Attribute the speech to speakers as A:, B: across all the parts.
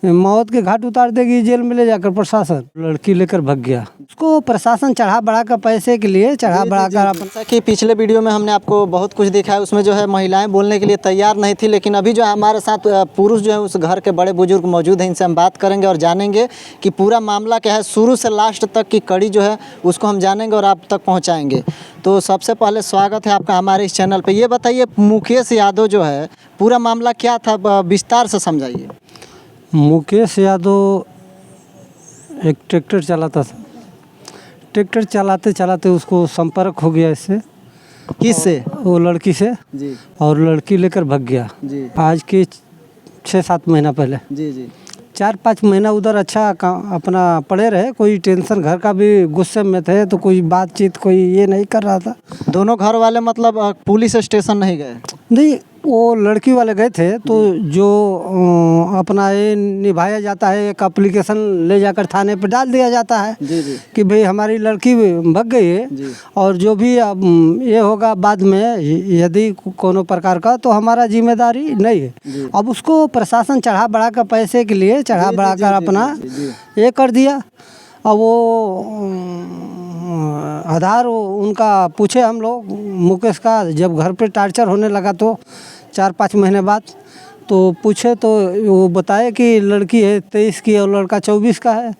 A: मौत के घाट उतार देगी जेल में ले जाकर प्रशासन। लड़की लेकर भाग गया, उसको प्रशासन चढ़ा बढ़ा कर पैसे के लिए चढ़ा बढ़ा कर अपन।
B: जैसा कि पिछले वीडियो में हमने आपको बहुत कुछ दिखाया, उसमें जो है महिलाएं बोलने के लिए तैयार नहीं थी, लेकिन अभी जो है हमारे साथ पुरुष जो है उस घर के बड़े बुजुर्ग मौजूद हैं। इनसे हम बात करेंगे और जानेंगे कि पूरा मामला क्या है, शुरू से लास्ट तक की कड़ी जो है उसको हम जानेंगे और आप तक पहुँचाएँगे। तो सबसे पहले स्वागत है आपका हमारे इस चैनल पर। ये बताइए, मुकेश यादव जो है पूरा मामला क्या था, विस्तार से समझाइए।
A: मुकेश यादव एक ट्रैक्टर चलाता था, ट्रैक्टर चलाते चलाते उसको संपर्क हो गया इससे।
B: किससे?
A: वो लड़की से
B: जी
A: और लड़की लेकर भाग गया।
B: जी
A: आज के 6-7 महीना पहले,
B: जी जी
A: 4-5 महीना उधर अच्छा अपना पड़े रहे, कोई टेंशन, घर का भी गुस्से में थे तो कोई बातचीत कोई ये नहीं कर रहा था।
B: दोनों घर वाले मतलब पुलिस स्टेशन नहीं गए?
A: नहीं, वो लड़की वाले गए थे तो जो अपना ये निभाया जाता है, एक एप्लीकेशन ले जाकर थाने पर डाल दिया जाता है
B: जी जी
A: कि भाई हमारी लड़की भाग गई है
B: जी
A: और जो भी अब ये होगा बाद में यदि कोनो प्रकार का तो हमारा जिम्मेदारी नहीं है। अब उसको प्रशासन चढ़ा बढ़ा कर पैसे के लिए चढ़ा बढ़ा कर अपना ये कर दिया। अब वो आधार उनका पूछे हम लोग मुकेश का, जब घर पे टार्चर होने लगा तो 4-5 महीने बाद तो पूछे तो वो बताए कि लड़की है 23 की और लड़का 24 का है।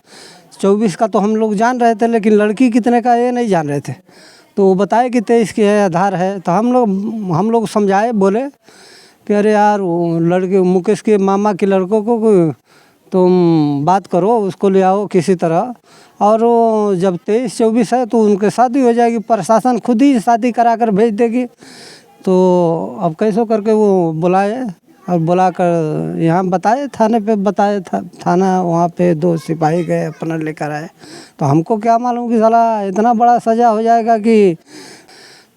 A: 24 का तो हम लोग जान रहे थे, लेकिन लड़की कितने का ये नहीं जान रहे थे। तो वो बताए कि 23 की है, आधार है। तो हम लोग समझाए, बोले कि अरे यार वो लड़के मुकेश के मामा के लड़कों को तुम बात करो, उसको ले आओ किसी तरह, और जब 23-24 है तो उनके शादी हो जाएगी, प्रशासन खुद ही शादी करा कर भेज देगी। तो अब कैसे करके वो बुलाए और बुलाकर यहाँ बताए, थाने पे बताए, थाना वहाँ पे 2 सिपाही गए अपना लेकर आए। तो हमको क्या मालूम कि साला इतना बड़ा सज़ा हो जाएगा कि,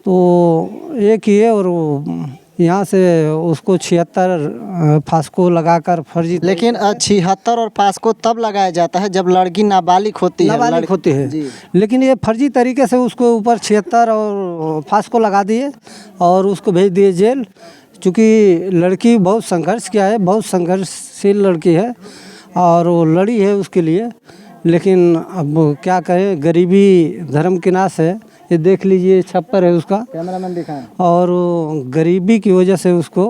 A: तो एक ही है। और यहाँ से उसको 76 फास्को लगाकर फर्जी।
B: लेकिन 76 और फास्को तब लगाया जाता है जब लड़की नाबालिग होती है।
A: नाबालिग होती है, लेकिन ये फर्जी तरीके से उसको ऊपर 76 और फास्को लगा दिए और उसको भेज दिए जेल। चूँकि लड़की बहुत संघर्ष किया है, बहुत संघर्षशील लड़की है और वो लड़ी है उसके लिए, लेकिन अब क्या कहें, गरीबी धर्म की नाश है। ये देख लीजिए, छप्पर है उसका,
B: कैमरामैन दिखाएं।
A: और गरीबी की वजह से उसको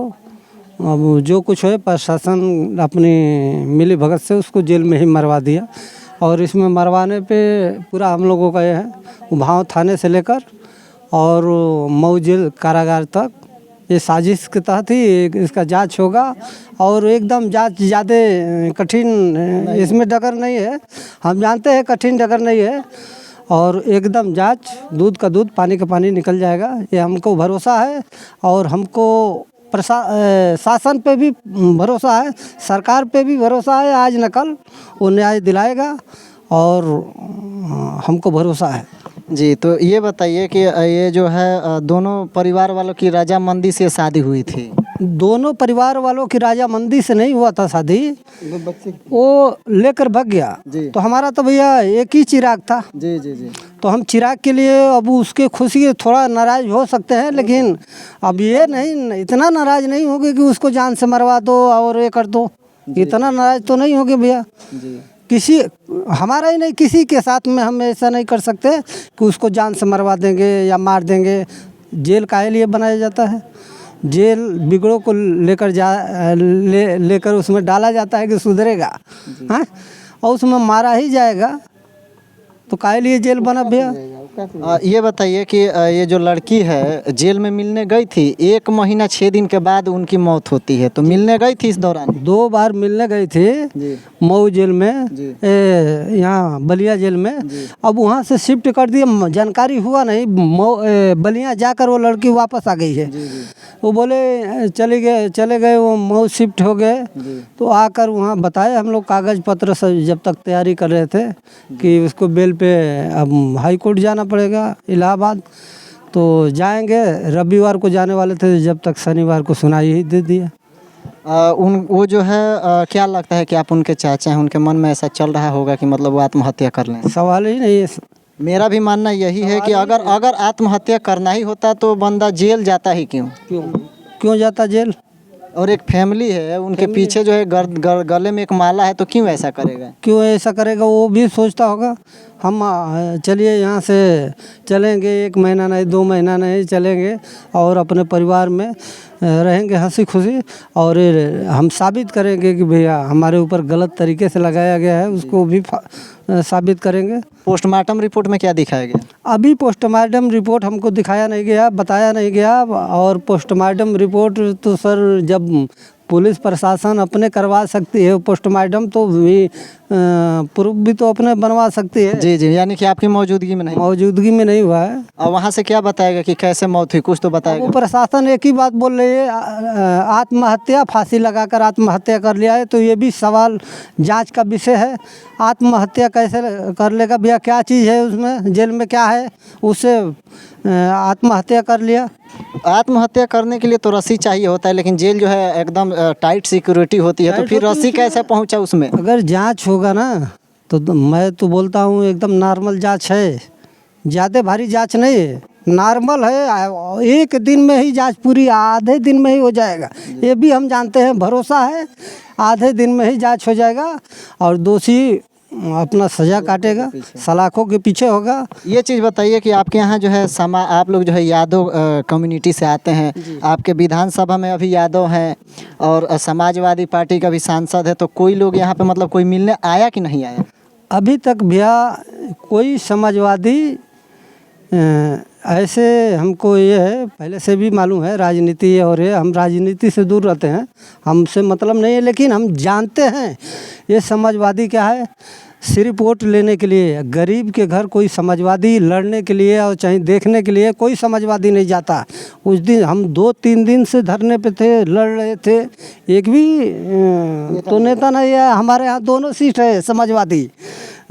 A: अब जो कुछ है प्रशासन अपनी मिली भगत से उसको जेल में ही मरवा दिया। और इसमें मरवाने पे पूरा हम लोगों का ये है, भाव थाने से लेकर और मऊ जेल कारागार तक ये साजिश के तहत ही इसका जांच होगा। और एकदम जांच ज़्यादा कठिन, इसमें डगर नहीं है, हम जानते हैं कठिन डगर नहीं है। और एकदम जांच, दूध का दूध पानी का पानी निकल जाएगा, ये हमको भरोसा है। और हमको शासन पे भी भरोसा है, सरकार पे भी भरोसा है, आज न कल वो न्याय दिलाएगा और हमको भरोसा है।
B: जी, तो ये बताइए कि ये जो है दोनों परिवार वालों की रजामंदी से शादी हुई थी?
A: दोनों परिवार वालों की रजामंदी से नहीं हुआ था शादी, वो लेकर भाग गया। तो हमारा तो भैया एक ही चिराग था।
B: जी जी जी
A: तो हम चिराग के लिए अब उसके खुशी थोड़ा नाराज हो सकते हैं, लेकिन अब ये नहीं, इतना नाराज नहीं होगे कि उसको जान से मरवा दो और ये कर दो, इतना नाराज तो नहीं होगे भैया। किसी हमारा ही नहीं, किसी के साथ में हम ऐसा नहीं कर सकते कि उसको जान से मरवा देंगे या मार देंगे। जेल काहे लिए बनाया जाता है? जेल बिगड़ों को लेकर लेकर उसमें डाला जाता है कि सुधरेगा, हाँ, और उसमें मारा ही जाएगा, तो काहे लिए जेल बना भैया?
B: ये बताइए कि ये जो लड़की है जेल में मिलने गई थी, 1 महीना 6 दिन के बाद उनकी मौत होती है, तो मिलने गई थी इस दौरान?
A: 2 बार मिलने गई थी, मऊ जेल में, यहाँ बलिया जेल में। अब वहाँ से शिफ्ट कर दिए, जानकारी हुआ नहीं, बलिया जाकर वो लड़की वापस आ गई है। वो बोले चले गए वो मऊ शिफ्ट हो गए। तो आकर वहाँ बताए, हम लोग कागज़ पत्र से जब तक तैयारी कर रहे थे कि उसको बेल पे अब हाई कोर्ट जाना पड़ेगा इलाहाबाद, तो जाएंगे, रविवार को जाने वाले थे, जब तक शनिवार को सुनाई ही दे दिया।
B: वो जो है क्या लगता है कि आप उनके चाचा हैं, उनके मन में ऐसा चल रहा होगा कि मतलब वो आत्महत्या कर लें?
A: सवाल ही नहीं है।
B: मेरा भी मानना यही है कि अगर आत्महत्या करना ही होता तो बंदा जेल जाता ही क्यों
A: जाता जेल?
B: और एक फैमिली है, उनके पीछे जो है गले में एक माला है, तो क्यों ऐसा करेगा?
A: क्यों ऐसा करेगा? वो भी सोचता होगा हम चलिए यहाँ से चलेंगे, 1 महीना नहीं 2 महीना नहीं चलेंगे और अपने परिवार में रहेंगे हंसी खुशी, और हम साबित करेंगे कि भैया हमारे ऊपर गलत तरीके से लगाया गया है, उसको भी साबित करेंगे।
B: पोस्टमार्टम रिपोर्ट में क्या दिखाया गया?
A: अभी पोस्टमार्टम रिपोर्ट हमको दिखाया नहीं गया, बताया नहीं गया, और पोस्टमार्टम रिपोर्ट तो सर जब पुलिस प्रशासन अपने करवा सकती है पोस्टमार्टम, तो भी प्रूफ भी तो अपने बनवा सकती है।
B: जी जी, यानी कि आपकी मौजूदगी में नहीं?
A: मौजूदगी में नहीं हुआ है।
B: और वहाँ से क्या बताएगा कि कैसे मौत हुई, कुछ तो बताएगा?
A: वो प्रशासन एक ही बात बोल रही है, आत्महत्या, फांसी लगाकर आत्महत्या कर लिया है, तो ये भी सवाल जांच का विषय है। आत्महत्या कैसे कर लेगा भैया? क्या चीज़ है उसमें, जेल में क्या है उससे आत्महत्या कर लिया?
B: आत्महत्या करने के लिए तो रस्सी चाहिए होता है, लेकिन जेल जो है एकदम टाइट सिक्योरिटी होती है, तो फिर रस्सी कैसे पहुंचा उसमें?
A: अगर जांच होगा ना तो मैं तो बोलता हूँ एकदम नॉर्मल जांच है, ज़्यादा भारी जांच नहीं है, नॉर्मल है। 1 दिन में ही जांच पूरी, आधे दिन में ही हो जाएगा, ये भी हम जानते हैं, भरोसा है आधे दिन में ही जांच हो जाएगा, और दोषी अपना सज़ा काटेगा, सलाखों के पीछे होगा।
B: ये चीज़ बताइए कि आपके यहाँ जो है आप लोग जो है यादव कम्युनिटी से आते हैं, आपके विधानसभा में अभी यादव हैं और समाजवादी पार्टी का भी सांसद है, तो कोई लोग यहाँ पे मतलब कोई मिलने आया कि नहीं आया?
A: अभी तक भैया कोई समाजवादी ऐसे हमको ये है, पहले से भी मालूम है राजनीति, और ये हम राजनीति से दूर रहते हैं, हमसे मतलब नहीं है, लेकिन हम जानते हैं ये समाजवादी क्या है। सिर्फ वोट लेने के लिए, गरीब के घर कोई समाजवादी लड़ने के लिए और चाहे देखने के लिए कोई समाजवादी नहीं जाता। उस दिन हम 2-3 दिन से धरने पे थे, लड़ रहे थे, एक भी तो नेता नहीं है। हमारे यहाँ दोनों सीट है समाजवादी,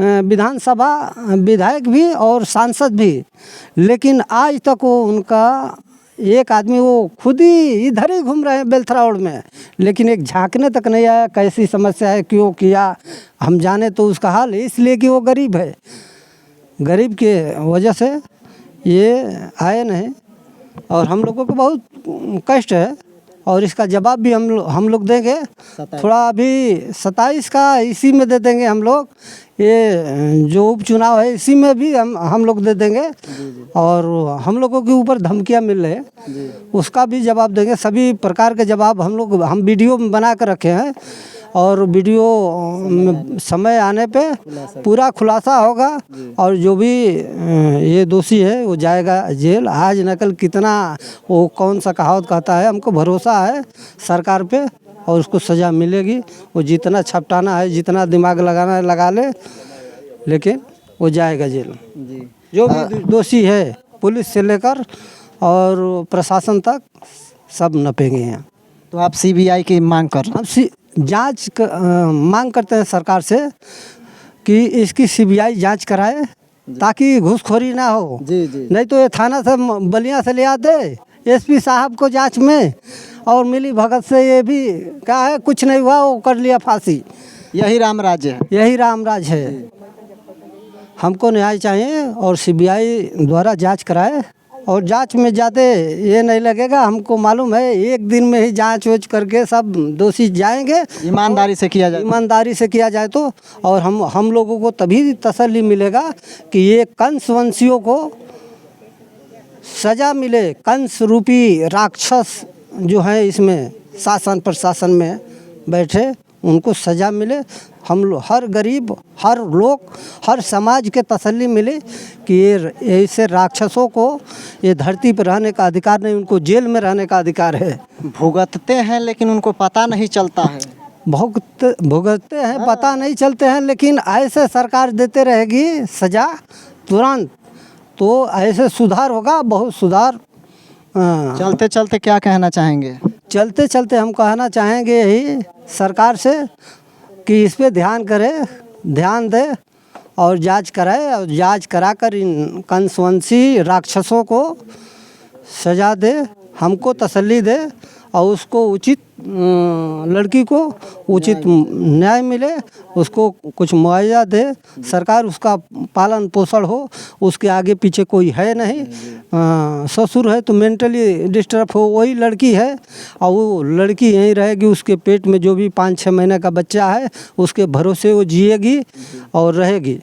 A: विधानसभा विधायक भी और सांसद भी, लेकिन आज तक वो उनका एक आदमी वो खुद ही इधर ही घूम रहे हैं बेलथराउड में, लेकिन एक झांकने तक नहीं आया कैसी समस्या है, क्यों किया हम जाने तो उसका हाल, इसलिए कि वो गरीब है, गरीब के वजह से ये आए नहीं, और हम लोगों को बहुत कष्ट है, और इसका जवाब भी हम लोग देंगे। थोड़ा अभी 27 का इसी में दे देंगे हम लोग, ये जो उपचुनाव है इसी में भी हम लोग दे देंगे, और हम लोगों के ऊपर धमकियां मिल रहे हैं उसका भी जवाब देंगे। सभी प्रकार के जवाब हम वीडियो में बना कर रखे हैं, और वीडियो समय आने पे पूरा खुलासा होगा, और जो भी ये दोषी है वो जाएगा जेल। आज न कल कितना वो कौन सा कहावत कहता है, हमको भरोसा है सरकार पे, और उसको सज़ा मिलेगी। वो जितना छपटाना है, जितना दिमाग लगाना है लगा ले, लेकिन वो जाएगा जेल। जो भी दोषी है पुलिस से लेकर और प्रशासन तक सब नपेंगे यहाँ।
B: तो आप सीबीआई की मांग कर रहे हैं?
A: हम जांच मांग करते हैं सरकार से कि इसकी सीबीआई जांच कराए, ताकि घूसखोरी ना हो।
B: जी जी।
A: नहीं तो ये थाना से बलिया से ले आते एसपी साहब को जांच में, और मिली भगत से ये भी क्या है, कुछ नहीं हुआ, वो कर लिया फांसी।
B: यही राम राज्य है?
A: यही राम राज है। हमको न्याय चाहिए, और सीबीआई द्वारा जांच कराए, और जांच में ज़्यादा ये नहीं लगेगा, हमको मालूम है 1 दिन में ही जांच वोच करके सब दोषी जाएंगे।
B: ईमानदारी से किया जाए?
A: ईमानदारी से किया जाए तो, और हम लोगों को तभी तसल्ली मिलेगा कि ये कंस वंशियों को सज़ा मिले। कंस रूपी राक्षस जो है इसमें शासन प्रशासन में बैठे, उनको सज़ा मिले। हम लोग हर गरीब, हर लोग, हर समाज के तसल्ली मिले कि ये ऐसे राक्षसों को ये धरती पर रहने का अधिकार नहीं, उनको जेल में रहने का अधिकार है।
B: भुगतते हैं लेकिन उनको पता नहीं चलता है।
A: भुगतते हैं, पता नहीं चलते हैं, लेकिन ऐसे सरकार देते रहेगी सज़ा तुरंत, तो ऐसे सुधार होगा, बहुत सुधार।
B: चलते चलते क्या कहना चाहेंगे?
A: चलते चलते हम कहना चाहेंगे यही सरकार से कि इस पे ध्यान करे, ध्यान दे, और जांच कराए, और जांच कराकर इन कंसवंशी राक्षसों को सज़ा दे, हमको तसल्ली दे, और उसको उचित लड़की को उचित न्याय मिले, उसको कुछ मुआवजा दे सरकार, उसका पालन पोषण हो, उसके आगे पीछे कोई है नहीं। ससुर है तो मेंटली डिस्टर्ब हो, वही लड़की है और वो लड़की यहीं रहेगी, उसके पेट में जो भी 5-6 महीने का बच्चा है उसके भरोसे वो जिएगी और रहेगी।